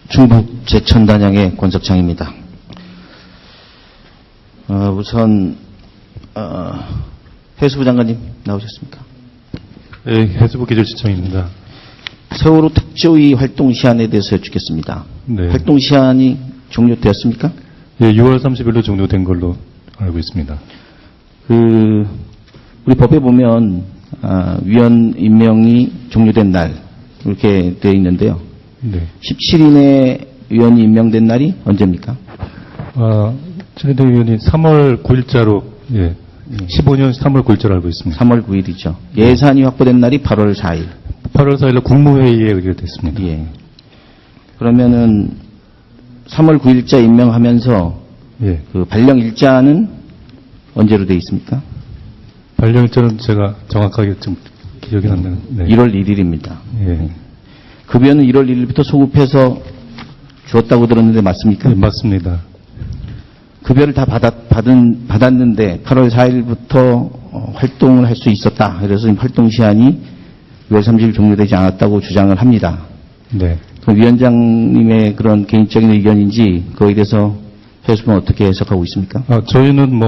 충북 제천단양의 권석창입니다. 우선 해수부 장관님 나오셨습니까? 네, 해수부 기조시청입니다. 세월호 특조위 활동 시한에 대해서 여쭙겠습니다. 네. 활동 시한이 종료되었습니까? 예, 6월 30일로 종료된 걸로 알고 있습니다. 우리 법에 보면 위원 임명이 종료된 날 이렇게 되어 있는데요. 네. 17인의 위원이 임명된 날이 언제입니까? 최대 위원이 3월 9일자로 15년 3월 9일자로 알고 있습니다. 3월 9일이죠. 예산이 확보된 날이 8월 4일. 8월 4일로 국무회의에 의결됐습니다. 예. 그러면은 3월 9일자 임명하면서 예. 그 발령 일자는 언제로 되어 있습니까? 발령 일자는 제가 정확하게 좀 기억이 안 나는. 네. 1월 1일입니다. 예. 급여는 1월 1일부터 소급해서 주었다고 들었는데 맞습니까? 네, 맞습니다. 급여를 다 받았는데 8월 4일부터 활동을 할 수 있었다. 그래서 활동 시한이 6월 30일 종료되지 않았다고 주장을 합니다. 네. 그 위원장님의 그런 개인적인 의견인지 그거에 대해서 해수부는 어떻게 해석하고 있습니까? 저희는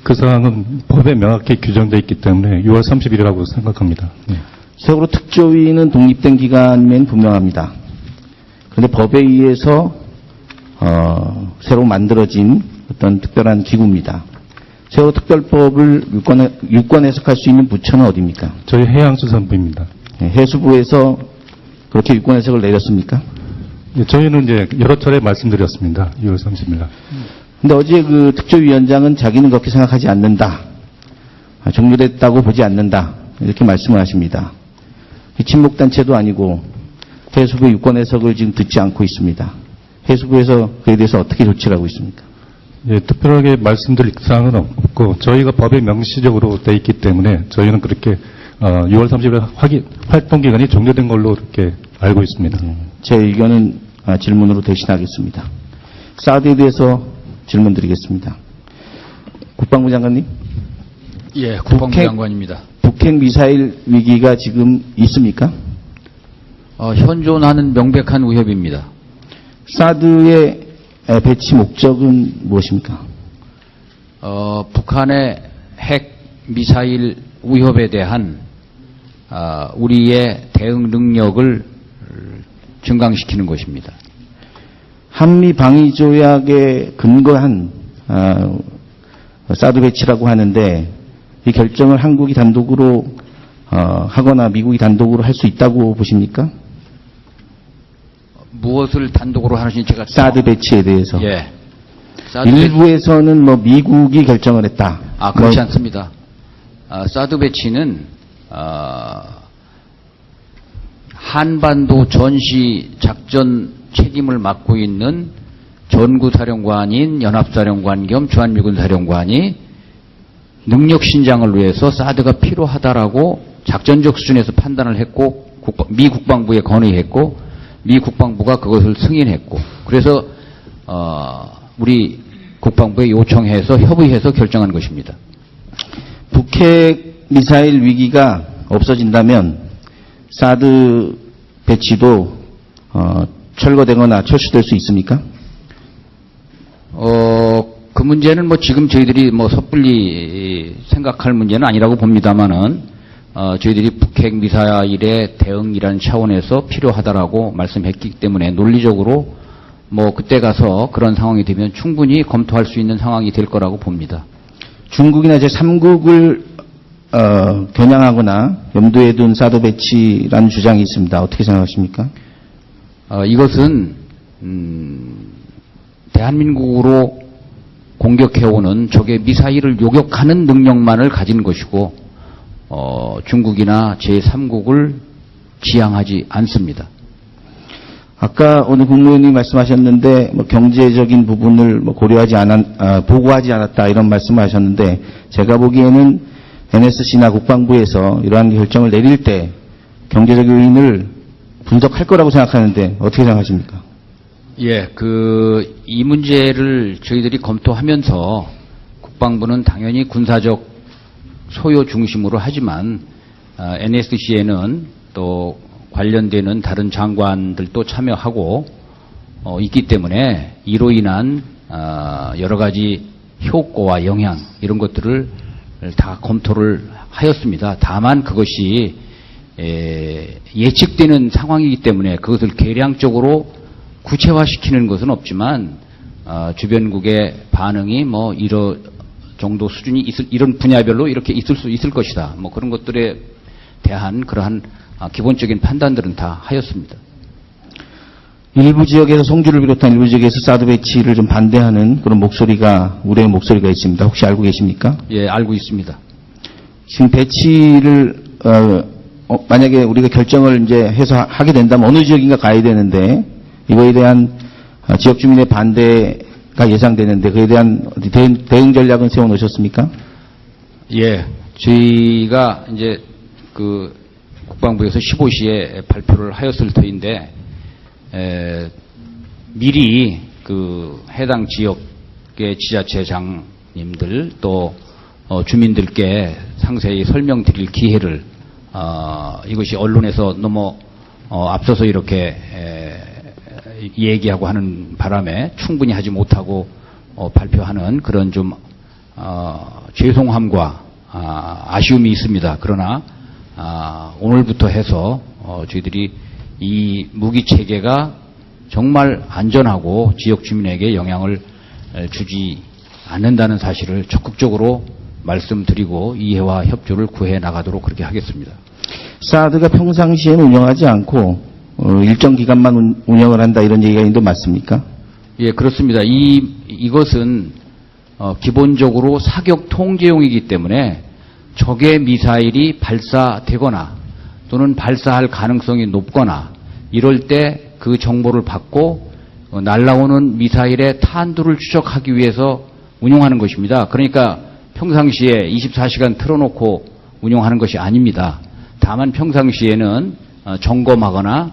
그 사항은 법에 명확히 규정되어 있기 때문에 6월 30일이라고 생각합니다. 네. 세월호 특조위는 독립된 기관면 분명합니다. 그런데 법에 의해서 새로 만들어진 어떤 특별한 기구입니다. 세월호 특별법을 유권 해석할 수 있는 부처는 어디입니까? 저희 해양수산부입니다. 네, 해수부에서 그렇게 유권 해석을 내렸습니까? 예, 저희는 이제 여러 차례 말씀드렸습니다. 6월 30일 날. 근데 어제 그 특조위원장은 자기는 그렇게 생각하지 않는다. 종료됐다고 보지 않는다. 이렇게 말씀을 하십니다. 친목단체도 아니고 해수부의 유권 해석을 지금 듣지 않고 있습니다. 해수부에서 그에 대해서 어떻게 조치를 하고 있습니까? 예, 특별하게 말씀드릴 사항은 없고 저희가 법에 명시적으로 돼 있기 때문에 저희는 그렇게 6월 30일 활동 기간이 종료된 걸로 이렇게 알고 있습니다. 제 의견은 질문으로 대신하겠습니다. 사드에 대해서 질문 드리겠습니다. 국방부 장관님? 예, 국방부 장관입니다. 북핵 미사일 위기가 지금 있습니까? 현존하는 명백한 위협입니다. 사드의 배치 목적은 무엇입니까? 북한의 핵 미사일 위협에 대한 우리의 대응 능력을 증강시키는 것입니다. 한미 방위 조약에 근거한 사드 배치라고 하는데 이 결정을 한국이 단독으로 하거나 미국이 단독으로 할 수 있다고 보십니까? 무엇을 단독으로 하는지 제가 사드 배치에 대해서. 예. 일부에서는 미국이 결정을 했다. 그렇지 않습니다. 사드 배치는 한반도 전시 작전 책임을 맡고 있는 전구사령관인 연합사령관 겸 주한미군사령관이 능력 신장을 위해서 사드가 필요하다라고 작전적 수준에서 판단을 했고 미 국방부에 건의했고 미 국방부가 그것을 승인했고 그래서 우리 국방부에 요청해서 협의해서 결정한 것입니다. 북핵 미사일 위기가 없어진다면 사드 배치도 철거되거나 철수될 수 있습니까? 그 문제는 지금 저희들이 섣불리 생각할 문제는 아니라고 봅니다만은 저희들이 북핵 미사일의 대응이라는 차원에서 필요하다라고 말씀했기 때문에 논리적으로 그때 가서 그런 상황이 되면 충분히 검토할 수 있는 상황이 될 거라고 봅니다. 중국이나 제3국을 겨냥하거나 염두에 둔 사드 배치라는 주장이 있습니다. 어떻게 생각하십니까? 이것은 대한민국으로 공격해오는 적의 미사일을 요격하는 능력만을 가진 것이고 중국이나 제3국을 지향하지 않습니다. 아까 오늘 국무위원님이 말씀하셨는데 경제적인 부분을 보고하지 않았다 이런 말씀을 하셨는데 제가 보기에는 NSC나 국방부에서 이러한 결정을 내릴 때 경제적 요인을 분석할 거라고 생각하는데 어떻게 생각하십니까? 예, 이 문제를 저희들이 검토하면서 국방부는 당연히 군사적 소요 중심으로 하지만 NSC에는 또 관련되는 다른 장관들도 참여하고 있기 때문에 이로 인한 여러 가지 효과와 영향 이런 것들을 다 검토를 하였습니다. 다만 그것이 예측되는 상황이기 때문에 그것을 계량적으로 구체화시키는 것은 없지만 주변국의 반응이 뭐 이런 정도 수준이 이런 분야별로 이렇게 있을 수 있을 것이다. 뭐 그런 것들에 대한 그러한 기본적인 판단들은 다 하였습니다. 일부 지역에서 송주를 비롯한 일부 지역에서 사드 배치를 좀 반대하는 그런 목소리가 우려의 목소리가 있습니다. 혹시 알고 계십니까? 예, 알고 있습니다. 지금 배치를 만약에 우리가 결정을 이제 해서 하게 된다면 어느 지역인가 가야 되는데 이거에 대한 지역 주민의 반대가 예상되는데 그에 대한 대응 전략은 세워 놓으셨습니까? 예, 저희가 이제 그 국방부에서 15시에 발표를 하였을 터인데 미리 그 해당 지역의 지자체장님들 또 주민들께 상세히 설명드릴 기회를 이것이 언론에서 너무 앞서서 이렇게 얘기하고 하는 바람에 충분히 하지 못하고 발표하는 그런 좀 죄송함과 아쉬움이 있습니다. 그러나 오늘부터 해서 저희들이 이 무기 체계가 정말 안전하고 지역 주민에게 영향을 주지 않는다는 사실을 적극적으로 말씀드리고 이해와 협조를 구해 나가도록 그렇게 하겠습니다. 사드가 평상시에는 운영하지 않고 일정 기간만 운영을 한다 이런 얘기가 있는데 맞습니까? 예, 그렇습니다. 이것은 기본적으로 사격 통제용이기 때문에 적의 미사일이 발사되거나 또는 발사할 가능성이 높거나 이럴 때 그 정보를 받고 날아오는 미사일의 탄두를 추적하기 위해서 운용하는 것입니다. 그러니까 평상시에 24시간 틀어놓고 운용하는 것이 아닙니다. 다만 평상시에는 점검하거나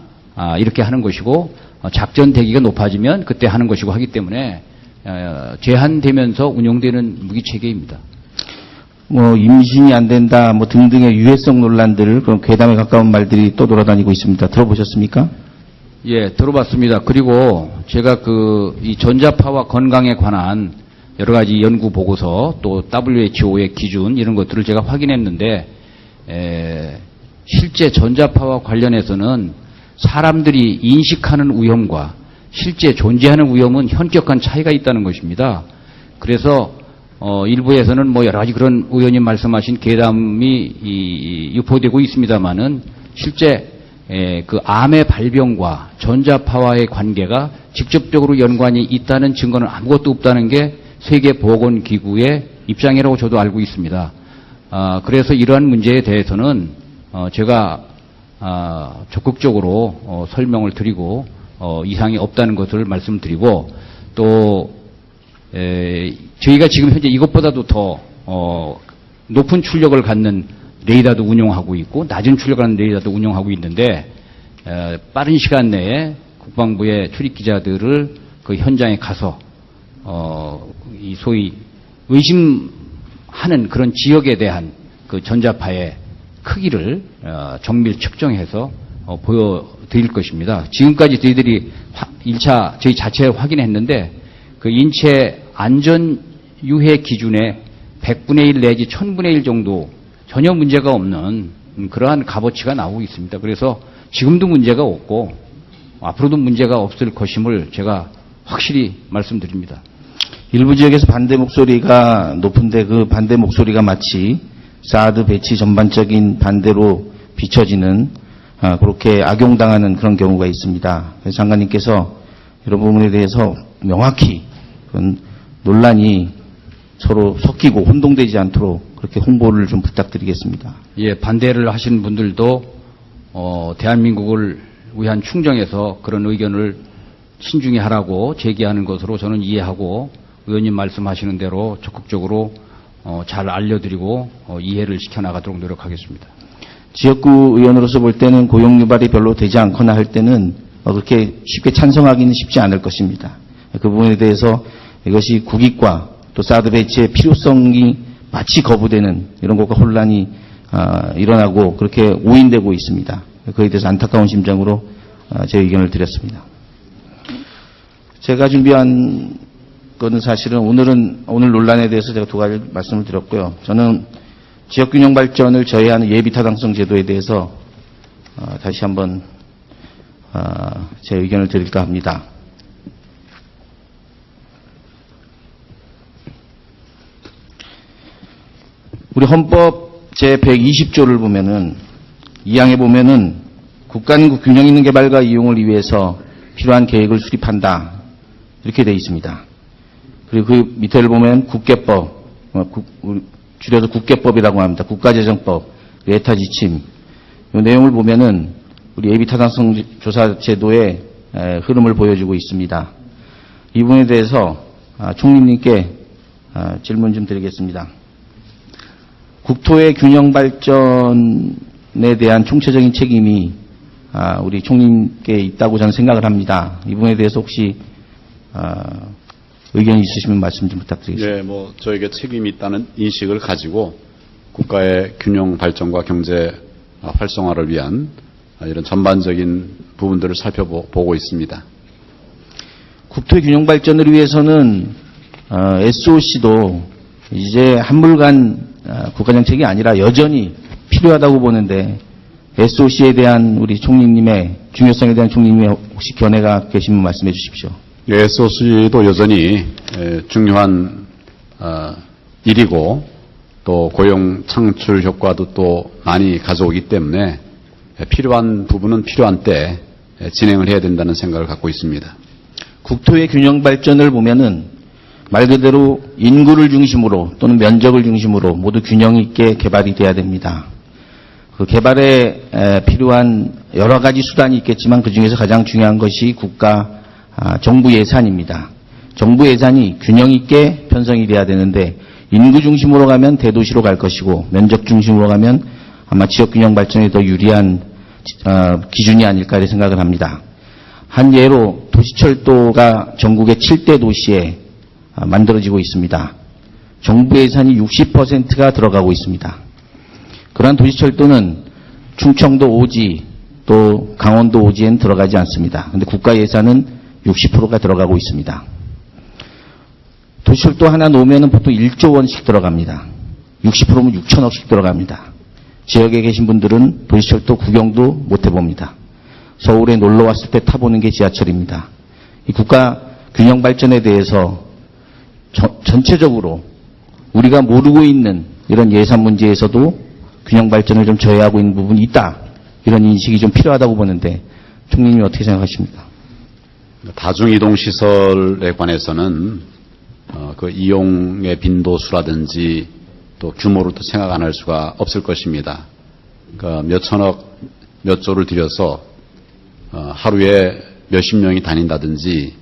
이렇게 하는 것이고 작전 대기가 높아지면 그때 하는 것이고 하기 때문에 제한되면서 운용되는 무기체계입니다. 뭐 임신이 안 된다 뭐 등등의 유해성 논란들 그런 괴담에 가까운 말들이 또 돌아다니고 있습니다. 들어보셨습니까? 예, 들어봤습니다. 그리고 제가 이 전자파와 건강에 관한 여러 가지 연구 보고서 또 WHO의 기준 이런 것들을 제가 확인했는데 실제 전자파와 관련해서는 사람들이 인식하는 위험과 실제 존재하는 위험은 현격한 차이가 있다는 것입니다. 그래서 일부에서는 뭐 여러 가지 그런 의원님 말씀하신 괴담이 유포되고 있습니다만은 실제 그 암의 발병과 전자파와의 관계가 직접적으로 연관이 있다는 증거는 아무것도 없다는 게 세계보건기구의 입장이라고 저도 알고 있습니다. 그래서 이러한 문제에 대해서는 제가 적극적으로 설명을 드리고 이상이 없다는 것을 말씀드리고 또 저희가 지금 현재 이것보다도 더 높은 출력을 갖는 레이더도 운용하고 있고 낮은 출력을 갖는 레이더도 운용하고 있는데 빠른 시간 내에 국방부의 출입기자들을 그 현장에 가서 이 소위 의심하는 그런 지역에 대한 그 전자파의 크기를 정밀 측정해서 보여드릴 것입니다. 지금까지 저희들이 1차 저희 자체 확인했는데 그 인체 안전 유해 기준의 100분의 1 내지 1000분의 1 정도 전혀 문제가 없는 그러한 값어치가 나오고 있습니다. 그래서 지금도 문제가 없고 앞으로도 문제가 없을 것임을 제가 확실히 말씀드립니다. 일부 지역에서 반대 목소리가 높은데 그 반대 목소리가 마치 사드 배치 전반적인 반대로 비춰지는 그렇게 악용당하는 그런 경우가 있습니다. 그래서 장관님께서 이런 부분에 대해서 명확히 그런 논란이 서로 섞이고 혼동되지 않도록 그렇게 홍보를 좀 부탁드리겠습니다. 예, 반대를 하시는 분들도 대한민국을 위한 충정에서 그런 의견을 신중히 하라고 제기하는 것으로 저는 이해하고 의원님 말씀하시는 대로 적극적으로 잘 알려드리고 이해를 시켜나가도록 노력하겠습니다. 지역구 의원으로서 볼 때는 고용 유발이 별로 되지 않거나 할 때는 그렇게 쉽게 찬성하기는 쉽지 않을 것입니다. 그 부분에 대해서 이것이 국익과 또 사드 배치의 필요성이 마치 거부되는 이런 것과 혼란이 일어나고 그렇게 오인되고 있습니다. 그에 대해서 안타까운 심정으로 제 의견을 드렸습니다. 제가 준비한 거는 사실은 오늘 논란에 대해서 제가 두 가지 말씀을 드렸고요. 저는 지역균형 발전을 저해하는 예비타당성 제도에 대해서 다시 한번 제 의견을 드릴까 합니다. 우리 헌법 제120조를 보면은 2항에 보면은 국가는 균형 있는 개발과 이용을 위해서 필요한 계획을 수립한다. 이렇게 되어 있습니다. 그리고 그 밑에를 보면 국계법, 줄여서 국계법이라고 합니다. 국가재정법, 예타 지침. 이 내용을 보면은 우리 예비타당성 조사 제도의 흐름을 보여주고 있습니다. 이 부분에 대해서 총리님께 질문 좀 드리겠습니다. 국토의 균형 발전에 대한 총체적인 책임이 우리 총리님께 있다고 저는 생각을 합니다. 이 부분에 대해서 혹시 의견이 있으시면 말씀 좀 부탁드리겠습니다. 네, 뭐 저에게 책임이 있다는 인식을 가지고 국가의 균형 발전과 경제 활성화를 위한 이런 전반적인 부분들을 살펴보고 있습니다. 국토의 균형 발전을 위해서는 SOC도 이제 한물간 국가정책이 아니라 여전히 필요하다고 보는데 SOC에 대한 우리 총리님의 중요성에 대한 총리님의 혹시 견해가 계시면 말씀해 주십시오. SOC도 여전히 중요한 일이고 또 고용 창출 효과도 또 많이 가져오기 때문에 필요한 부분은 필요한 때 진행을 해야 된다는 생각을 갖고 있습니다. 국토의 균형 발전을 보면은 말 그대로 인구를 중심으로 또는 면적을 중심으로 모두 균형 있게 개발이 돼야 됩니다. 그 개발에 필요한 여러 가지 수단이 있겠지만 그중에서 가장 중요한 것이 정부 예산입니다. 정부 예산이 균형 있게 편성이 돼야 되는데 인구 중심으로 가면 대도시로 갈 것이고 면적 중심으로 가면 아마 지역 균형 발전에 더 유리한 기준이 아닐까 이렇게 생각을 합니다. 한 예로 도시철도가 전국의 7대 도시에 만들어지고 있습니다. 정부 예산이 60%가 들어가고 있습니다. 그러한 도시철도는 충청도 오지 또 강원도 오지에는 들어가지 않습니다. 그런데 국가 예산은 60%가 들어가고 있습니다. 도시철도 하나 놓으면 보통 1조 원씩 들어갑니다. 60%면 6천억씩 들어갑니다. 지역에 계신 분들은 도시철도 구경도 못 해봅니다. 서울에 놀러 왔을 때 타보는 게 지하철입니다. 이 국가 균형 발전에 대해서 전체적으로 우리가 모르고 있는 이런 예산 문제에서도 균형 발전을 좀 저해하고 있는 부분이 있다. 이런 인식이 좀 필요하다고 보는데 총리님이 어떻게 생각하십니까? 다중이동시설에 관해서는 그 이용의 빈도수라든지 또 규모를 또 생각 안 할 수가 없을 것입니다. 그러니까 몇 천억, 몇 조를 들여서 하루에 몇십 명이 다닌다든지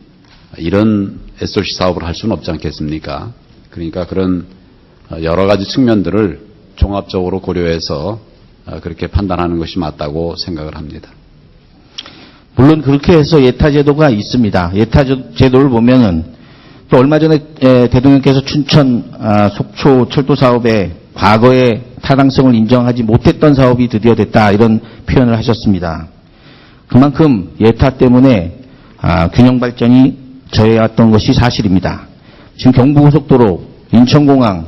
이런 SOC 사업을 할 수는 없지 않겠습니까? 그러니까 그런 여러 가지 측면들을 종합적으로 고려해서 그렇게 판단하는 것이 맞다고 생각을 합니다. 물론 그렇게 해서 예타제도가 있습니다. 예타제도를 보면은 또 얼마 전에 대통령께서 춘천 속초 철도 사업에 과거에 타당성을 인정하지 못했던 사업이 드디어 됐다 이런 표현을 하셨습니다. 그만큼 예타 때문에 균형 발전이 저해왔던 것이 사실입니다. 지금 경부고속도로, 인천공항,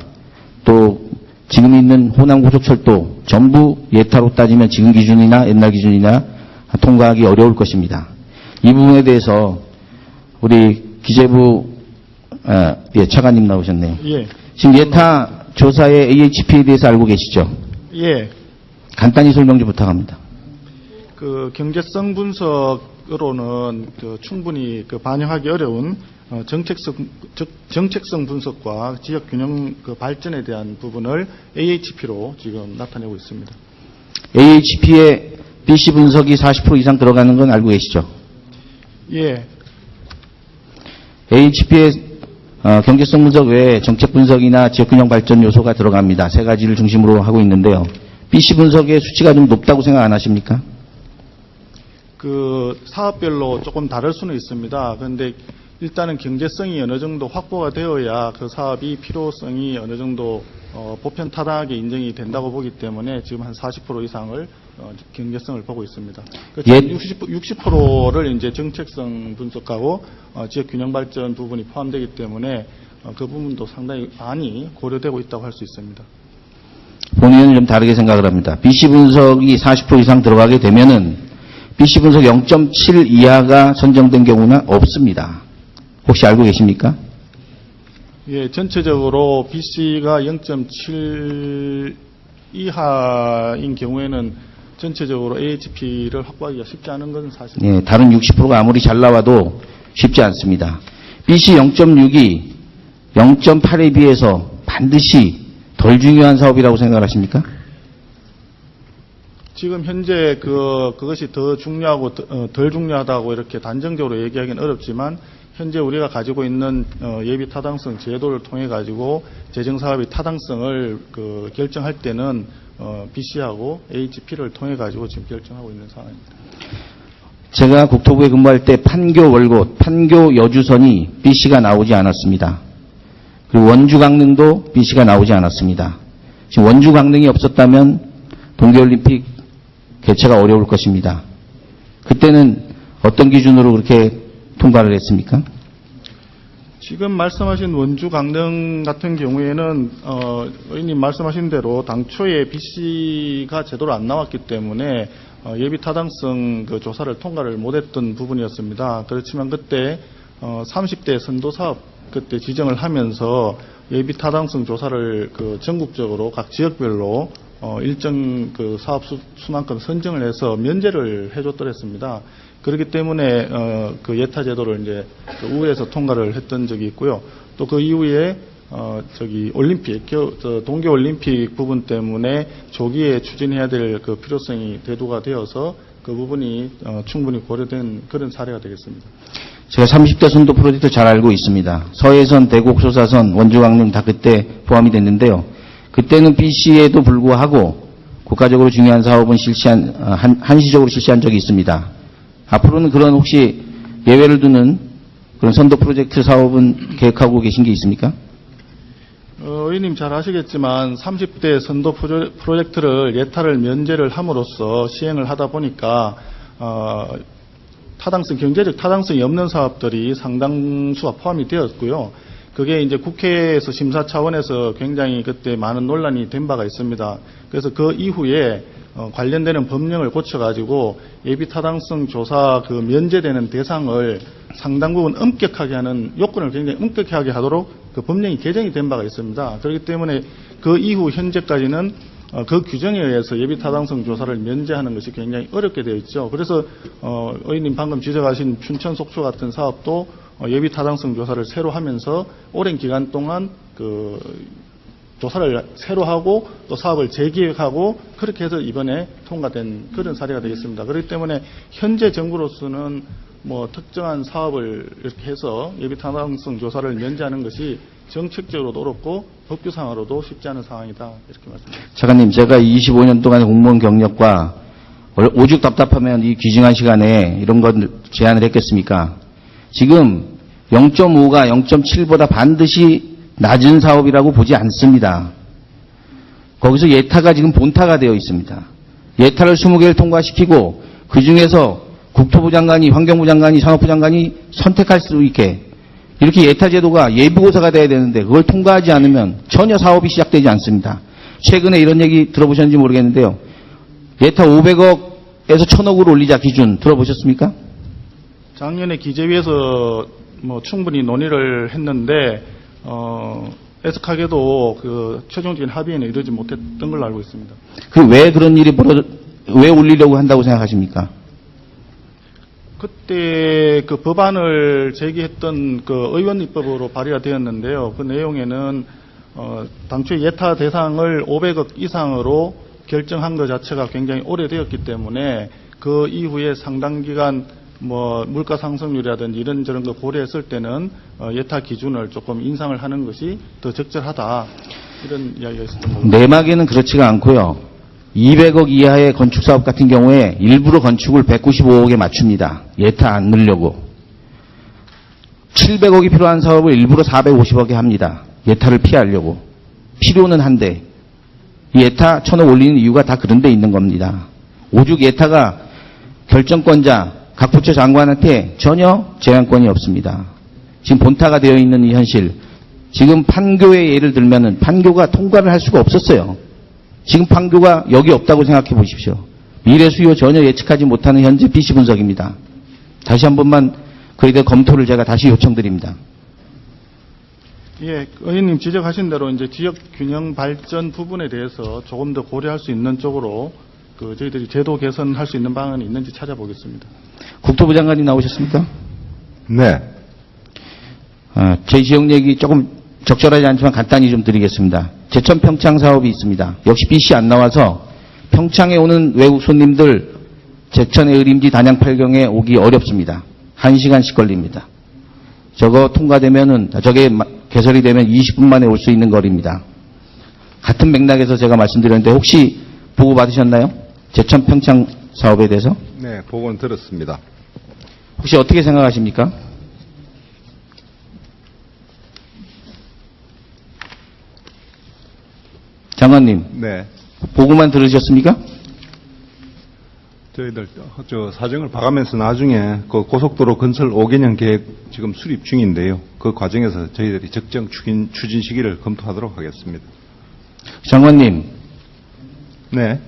또 지금 있는 호남고속철도 전부 예타로 따지면 지금 기준이나 옛날 기준이나 통과하기 어려울 것입니다. 이 부분에 대해서 우리 기재부 차관님 나오셨네요. 예. 지금 예타 조사의 AHP에 대해서 알고 계시죠? 예. 간단히 설명 좀 부탁합니다. 그 경제성 분석으로는 충분히 반영하기 어려운 정책성 분석과 지역 균형 발전에 대한 부분을 AHP로 지금 나타내고 있습니다. AHP에 BC 분석이 40% 이상 들어가는 건 알고 계시죠? 예. AHP에 경제성 분석 외에 정책 분석이나 지역균형 발전 요소가 들어갑니다. 세 가지를 중심으로 하고 있는데요. BC 분석의 수치가 좀 높다고 생각 안 하십니까? 그 사업별로 조금 다를 수는 있습니다. 그런데 일단은 경제성이 어느 정도 확보가 되어야 그 사업이 필요성이 어느 정도 보편타당하게 인정이 된다고 보기 때문에 지금 한 40% 이상을 경제성을 보고 있습니다. 예. 60%를 이제 정책성 분석하고 지역 균형 발전 부분이 포함되기 때문에 그 부분도 상당히 많이 고려되고 있다고 할 수 있습니다. 본의원은 좀 다르게 생각을 합니다. BC 분석이 40% 이상 들어가게 되면은 BC 분석 0.7 이하가 선정된 경우는 없습니다. 혹시 알고 계십니까? 예, 전체적으로 BC가 0.7 이하인 경우에는 전체적으로 AHP를 확보하기가 쉽지 않은 것은 사실입니다. 예, 다른 60%가 아무리 잘 나와도 쉽지 않습니다. BC 0.6이 0.8에 비해서 반드시 덜 중요한 사업이라고 생각하십니까? 지금 현재 그것이 더 중요하고 덜 중요하다고 이렇게 단정적으로 얘기하기는 어렵지만 현재 우리가 가지고 있는 예비 타당성 제도를 통해 가지고 재정 사업의 타당성을 결정할 때는 BC하고 HP를 통해 가지고 지금 결정하고 있는 상황입니다. 제가 국토부에 근무할 때 판교 월곶, 판교 여주선이 BC가 나오지 않았습니다. 그리고 원주 강릉도 BC가 나오지 않았습니다. 지금 원주 강릉이 없었다면 동계올림픽 개최가 어려울 것입니다. 그때는 어떤 기준으로 그렇게 통과를 했습니까? 지금 말씀하신 원주 강릉 같은 경우에는 의원님 말씀하신 대로 당초에 BC가 제대로 안 나왔기 때문에 예비 타당성 조사를 통과를 못했던 부분이었습니다. 그렇지만 그때 30대 선도 사업 그때 지정을 하면서 예비 타당성 조사를 전국적으로 각 지역별로 일정 사업 순환권 선정을 해서 면제를 해줬더랬습니다. 그렇기 때문에 예타 제도를 이제 우회에서 통과를 했던 적이 있고요. 또 그 이후에 올림픽 동계 올림픽 부분 때문에 조기에 추진해야 될 필요성이 대두가 되어서 그 부분이 충분히 고려된 그런 사례가 되겠습니다. 제가 30대 선도 프로젝트 잘 알고 있습니다. 서해선, 대곡, 소사선, 원주 강릉 다 그때 포함이 됐는데요. 그때는 BC에도 불구하고 국가적으로 중요한 사업은 한시적으로 실시한 적이 있습니다. 앞으로는 그런 혹시 예외를 두는 그런 선도 프로젝트 사업은 계획하고 계신 게 있습니까? 의원님 잘 아시겠지만 30대 선도 프로젝트를 예타를 면제를 함으로써 시행을 하다 보니까 경제적 타당성이 없는 사업들이 상당수가 포함이 되었고요. 그게 이제 국회에서 심사 차원에서 굉장히 그때 많은 논란이 된 바가 있습니다. 그래서 그 이후에 관련되는 법령을 고쳐가지고 예비 타당성 조사 면제되는 대상을 상당 부분 엄격하게 하는 요건을 굉장히 엄격하게 하도록 그 법령이 개정이 된 바가 있습니다. 그렇기 때문에 그 이후 현재까지는 그 규정에 의해서 예비 타당성 조사를 면제하는 것이 굉장히 어렵게 되어 있죠. 그래서 의원님 방금 지적하신 춘천 속초 같은 사업도 예비 타당성 조사를 새로 하면서 오랜 기간 동안 조사를 새로 하고 또 사업을 재기획하고 그렇게 해서 이번에 통과된 그런 사례가 되겠습니다. 그렇기 때문에 현재 정부로서는 특정한 사업을 이렇게 해서 예비 타당성 조사를 면제하는 것이 정책적으로도 어렵고 법규상으로도 쉽지 않은 상황이다 이렇게 말씀드립니다. 차관님, 제가 25년 동안의 공무원 경력과 오죽 답답하면 이 귀중한 시간에 이런 걸 제안을 했겠습니까? 지금 0.5가 0.7보다 반드시 낮은 사업이라고 보지 않습니다. 거기서 예타가 지금 본타가 되어 있습니다. 예타를 20개를 통과시키고 그중에서 국토부 장관이, 환경부 장관이, 산업부 장관이 선택할 수 있게 이렇게 예타 제도가 예비고사가 돼야 되는데 그걸 통과하지 않으면 전혀 사업이 시작되지 않습니다. 최근에 이런 얘기 들어보셨는지 모르겠는데요. 예타 500억에서 1000억으로 올리자 기준 들어보셨습니까? 작년에 기재위에서 충분히 논의를 했는데 애석하게도 최종적인 합의에는 이르지 못했던 걸로 알고 있습니다. 왜 그런 일이 왜 올리려고 한다고 생각하십니까? 그때 법안을 제기했던 의원 입법으로 발의가 되었는데요. 그 내용에는 당초에 예타 대상을 500억 이상으로 결정한 것 자체가 굉장히 오래되었기 때문에 그 이후에 상당 기간 물가 상승률이라든지 이런저런 거 고려했을 때는 예타 기준을 조금 인상을 하는 것이 더 적절하다 이런 이야기가 있었던 겁니다. 내막에는 그렇지가 않고요. 200억 이하의 건축사업 같은 경우에 일부러 건축을 195억에 맞춥니다. 예타 안 넣으려고. 700억이 필요한 사업을 일부러 450억에 합니다. 예타를 피하려고. 필요는 한데 예타 1000억 올리는 이유가 다 그런 데 있는 겁니다. 오죽 예타가 결정권자 각 부처 장관한테 전혀 제한권이 없습니다. 지금 본타가 되어 있는 이 현실, 지금 판교의 예를 들면은 판교가 통과를 할 수가 없었어요. 지금 판교가 여기 없다고 생각해 보십시오. 미래 수요 전혀 예측하지 못하는 현재 BC 분석입니다. 다시 한 번만 그에 대해 검토를 제가 다시 요청드립니다. 예, 의원님 지적하신 대로 이제 지역 균형 발전 부분에 대해서 조금 더 고려할 수 있는 쪽으로 저희들이 제도 개선할 수 있는 방안이 있는지 찾아보겠습니다. 국토부 장관이 나오셨습니까? 네. 제 지역 얘기 조금 적절하지 않지만 간단히 좀 드리겠습니다. 제천 평창 사업이 있습니다. 역시 BC 안 나와서 평창에 오는 외국 손님들 제천의 의림지 단양 팔경에 오기 어렵습니다. 1시간씩 걸립니다. 저거 통과되면은, 저게 개설이 되면 20분 만에 올 수 있는 거리입니다. 같은 맥락에서 제가 말씀드렸는데 혹시 보고 받으셨나요? 제천 평창 사업에 대해서? 네, 보고는 들었습니다. 혹시 어떻게 생각하십니까? 장관님, 네. 보고만 들으셨습니까? 저희들 사정을 봐가면서 나중에 그 고속도로 건설 5개년 계획 지금 수립 중인데요. 그 과정에서 저희들이 적정 추진 시기를 검토하도록 하겠습니다. 장관님, 네.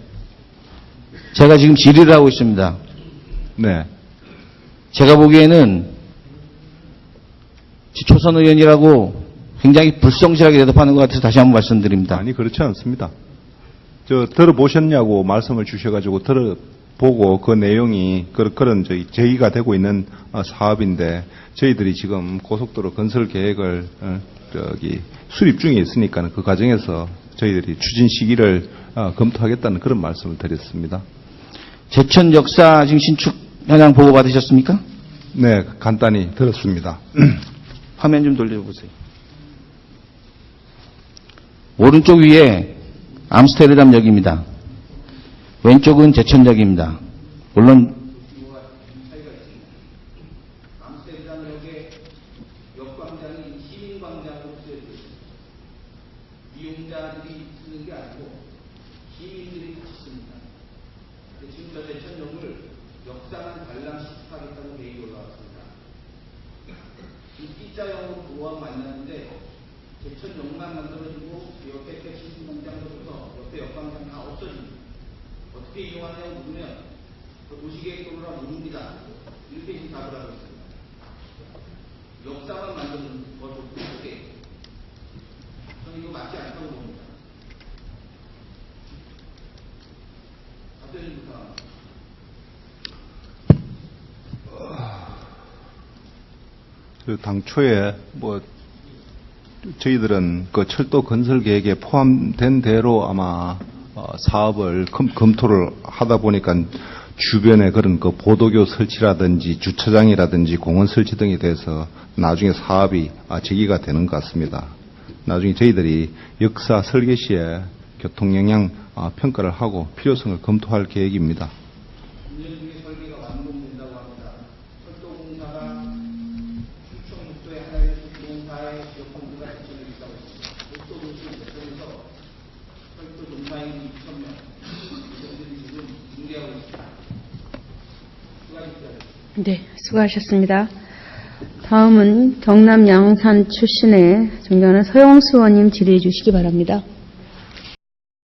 제가 지금 질의를 하고 있습니다. 네. 제가 보기에는 초선 의원이라고 굉장히 불성실하게 대답하는 것 같아서 다시 한번 말씀드립니다. 아니, 그렇지 않습니다. 들어보셨냐고 말씀을 주셔가지고 들어보고 그 내용이 그런 제의가 되고 있는 사업인데 저희들이 지금 고속도로 건설 계획을 수립 중에 있으니까 그 과정에서 저희들이 추진 시기를 검토하겠다는 그런 말씀을 드렸습니다. 제천 역사 지금 신축 현황 보고 받으셨습니까? 네, 간단히 들었습니다. 화면 좀 돌려보세요. 오른쪽 위에 암스테르담역입니다. 왼쪽은 제천역입니다. 물론 암스테르담역의 역광장이 시민광장으로 쓰여져 있습니다. 이용자들이 쓰는 게 아니고 시민들이 같이 씁니다. 지금 저 제천역을 역상한 관람 시축하겠다는 계획이 올라왔습니다. 이 B자형으로 도로하고 만났는데 제천역만 만들어지고 옆에 시민광장으로부터 옆에 역광장 다 없어집니다. 어떻게 이용하냐고 묻으면 도시계획도로라 모릅니다. 이렇게 지금 답을 하고 있습니다. 역사만 만드는 거죠. 그게 저는 이거 맞지 않다고 봅니다. 답변이 부탁합니다. 당초에 저희들은 그 철도 건설 계획에 포함된 대로 아마 사업을 검토를 하다 보니까 주변에 그런 그 보도교 설치라든지 주차장이라든지 공원 설치 등에 대해서 나중에 사업이 제기가 되는 것 같습니다. 나중에 저희들이 역사 설계 시에 교통 영향 평가를 하고 필요성을 검토할 계획입니다. 네, 수고하셨습니다. 다음은 경남 양산 출신의 존경하는 서영수 의원님 질의해 주시기 바랍니다.